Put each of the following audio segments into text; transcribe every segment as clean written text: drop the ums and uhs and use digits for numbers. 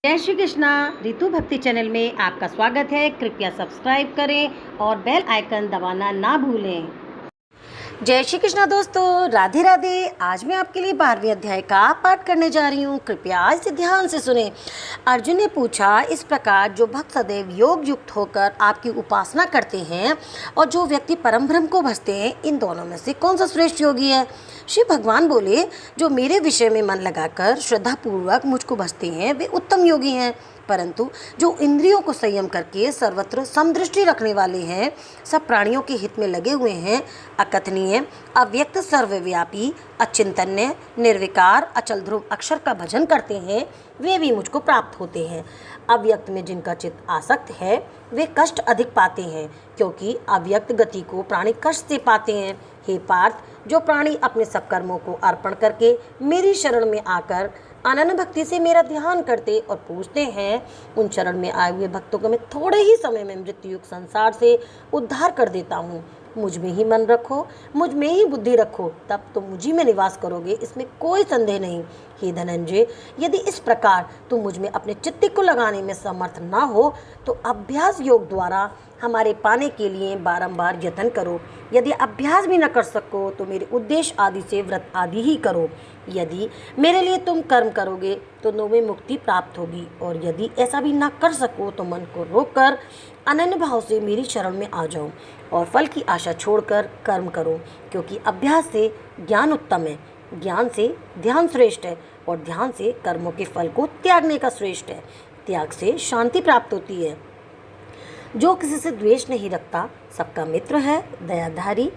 जय श्री कृष्णा। रितु भक्ति चैनल में आपका स्वागत है। कृपया सब्सक्राइब करें और बेल आइकन दबाना ना भूलें। जय श्री कृष्णा दोस्तों, राधे राधे। आज मैं आपके लिए 12वें अध्याय का पाठ करने जा रही हूँ। कृपया इसे ध्यान से सुने। अर्जुन ने पूछा, इस प्रकार जो भक्त सदैव योग युक्त होकर आपकी उपासना करते हैं और जो व्यक्ति परम ब्रह्म को भजते हैं, इन दोनों में से कौन सा श्रेष्ठ योगी है? श्री भगवान बोले, जो मेरे विषय में मन लगाकर श्रद्धापूर्वक मुझको भजते हैं वे उत्तम योगी हैं, परंतु जो इंद्रियों को संयम करके सर्वत्र समदृष्टि रखने वाले हैं, सब प्राणियों के हित में लगे हुए हैं, अकथनीय, अव्यक्त, सर्वव्यापी, अचिंतन्य, निर्विकार, अचल ध्रुव अक्षर का भजन करते हैं, वे भी मुझको प्राप्त होते हैं। अव्यक्त में जिनका चित्त आसक्त है वे कष्ट अधिक पाते हैं, क्योंकि अव्यक्त गति को प्राणी कष्ट से पाते हैं। हे पार्थ, जो प्राणी अपने सब कर्मों को अर्पण करके मेरी शरण में आकर अनन्य भक्ति से मेरा ध्यान करते और पूछते हैं, उन शरण में आए हुए भक्तों को मैं थोड़े ही समय में मृत्युयुक्त संसार से उद्धार कर देता हूँ। मुझ में ही मन रखो, मुझ में ही बुद्धि रखो, तब तो मुझी में निवास करोगे, इसमें कोई संदेह नहीं। हे धनंजय, यदि इस प्रकार तुम मुझ में अपने चित्त को लगाने में समर्थ ना हो तो अभ्यास योग द्वारा हमारे पाने के लिए बारंबार यत्न करो। यदि अभ्यास भी न कर सको तो मेरे उद्देश्य आदि से व्रत आदि ही करो। यदि मेरे लिए तुम कर्म करोगे तो तुम्हें मुक्ति प्राप्त होगी, और यदि ऐसा भी ना कर सको तो मन को रोककर अनन्य भाव से मेरी शरण में आ जाओ और फल की आशा छोड़कर कर्म करो, क्योंकि अभ्यास से ज्ञान उत्तम है, ज्ञान से ध्यान श्रेष्ठ है, और ध्यान से कर्मों के फल को त्यागने का श्रेष्ठ है। त्याग से शांति प्राप्त होती है। जो किसी से द्वेष नहीं रखता, सबका मित्र है, दयाधारी,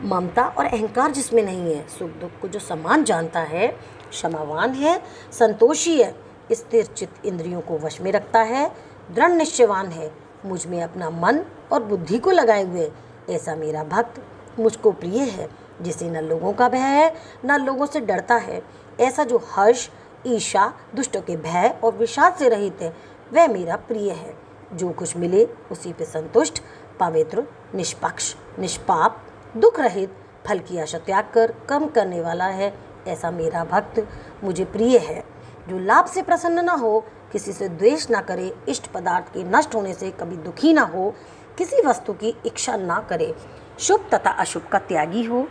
ममता और अहंकार जिसमें नहीं है, सुख दुख को जो समान जानता है, क्षमावान है, संतोषी है, स्थिर चित्त इंद्रियों को वश में रखता है, दृढ़ निश्चयवान है, मुझ में अपना मन और बुद्धि को लगाए हुए, ऐसा मेरा भक्त मुझको प्रिय है, जिसे न लोगों का भय है न लोगों से डरता है। ऐसा जो हर्ष, ईर्ष्या, दुष्टों के भय और विषाद से रहित है, वह मेरा प्रिय है। जो कुछ मिले उसी पे संतुष्ट, पवित्र, निष्पक्ष, निष्पाप, दुख रहित, फल की आशा त्याग कर कर्म करने वाला है, ऐसा मेरा भक्त मुझे प्रिय है। जो लाभ से प्रसन्न ना हो, किसी से द्वेष ना करे, इष्ट पदार्थ के नष्ट होने से कभी दुखी ना हो, किसी वस्तु की इच्छा ना करे, शुभ तथा अशुभ का त्यागी हो,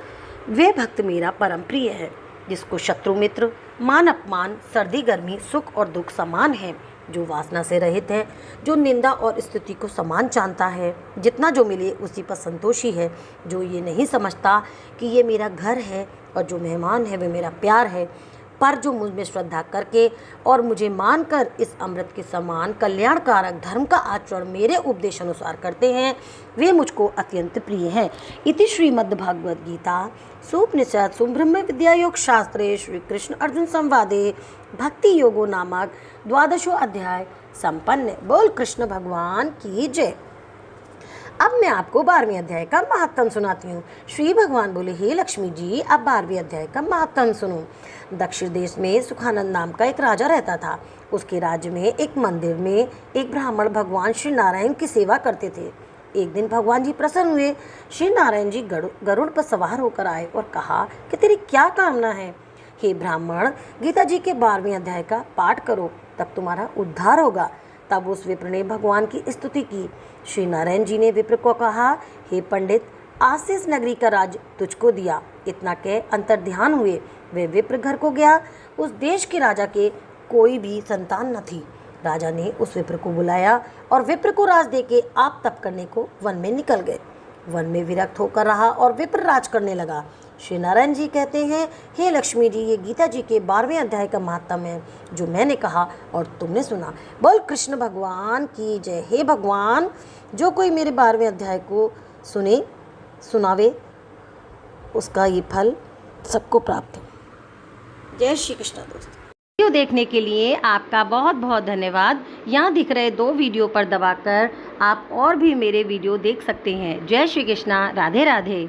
वे भक्त मेरा परम प्रिय है। जिसको शत्रु मित्र, मान अपमान, सर्दी गर्मी, सुख और दुख समान है, जो वासना से रहित है, जो निंदा और स्तुति को समान जानता है, जितना जो मिले उसी पर संतोषी है, जो ये नहीं समझता कि ये मेरा घर है और जो मेहमान है वे मेरा प्यार है, पर जो मुझ में श्रद्धा करके और मुझे मानकर इस अमृत के समान कल्याणकारक धर्म का आचरण मेरे उपदेश अनुसार करते हैं, वे मुझको अत्यंत प्रिय हैं। इति श्रीमद्भगवद गीता सुपनिषद ब्रह्म विद्या योग शास्त्रे श्री कृष्ण अर्जुन संवादे भक्ति योगो नामक 12वां अध्याय संपन्न। बोल कृष्ण भगवान की जय। अब मैं आपको 12वें अध्याय का महात्म सुनाती हूँ। श्री भगवान बोले, हे लक्ष्मी जी, अब 12वें अध्याय का महात्म सुनो। दक्षिण देश में सुखानंद नाम का एक राजा रहता था। उसके राज्य में एक मंदिर में एक ब्राह्मण भगवान श्री नारायण की सेवा करते थे। एक दिन भगवान जी प्रसन्न हुए। श्री नारायण जी गरुड़ पर सवार होकर आए और कहा कि तेरी क्या कामना है? हे ब्राह्मण, गीता जी के 12वें अध्याय का पाठ करो, तब तुम्हारा उद्धार होगा। तब उस विप्र ने भगवान की स्तुति की। श्री नारायण जी ने विप्र को कहा, हे पंडित, आशीष नगरी का राज्य तुझको दिया। इतना कह अंतर ध्यान हुए। वे विप्र घर को गया। उस देश के राजा के कोई भी संतान न थी। राजा ने उस विप्र को बुलाया और विप्र को राज देके आप तप करने को वन में निकल गए। वन में विरक्त होकर रहा और विप्र राज करने लगा। श्री नारायण जी कहते हैं, हे लक्ष्मी जी, ये गीता जी के 12वें अध्याय का महात्म है, जो मैंने कहा और तुमने सुना। बोल कृष्ण भगवान की जय। हे भगवान, जो कोई मेरे 12वें अध्याय को सुने सुनावे, उसका ये फल सबको प्राप्त हो। जय श्री कृष्ण दोस्तों। वीडियो देखने के लिए आपका बहुत बहुत धन्यवाद। यहाँ दिख रहे 2 वीडियो पर दबाकर आप और भी मेरे वीडियो देख सकते हैं। जय श्री कृष्णा। राधे राधे।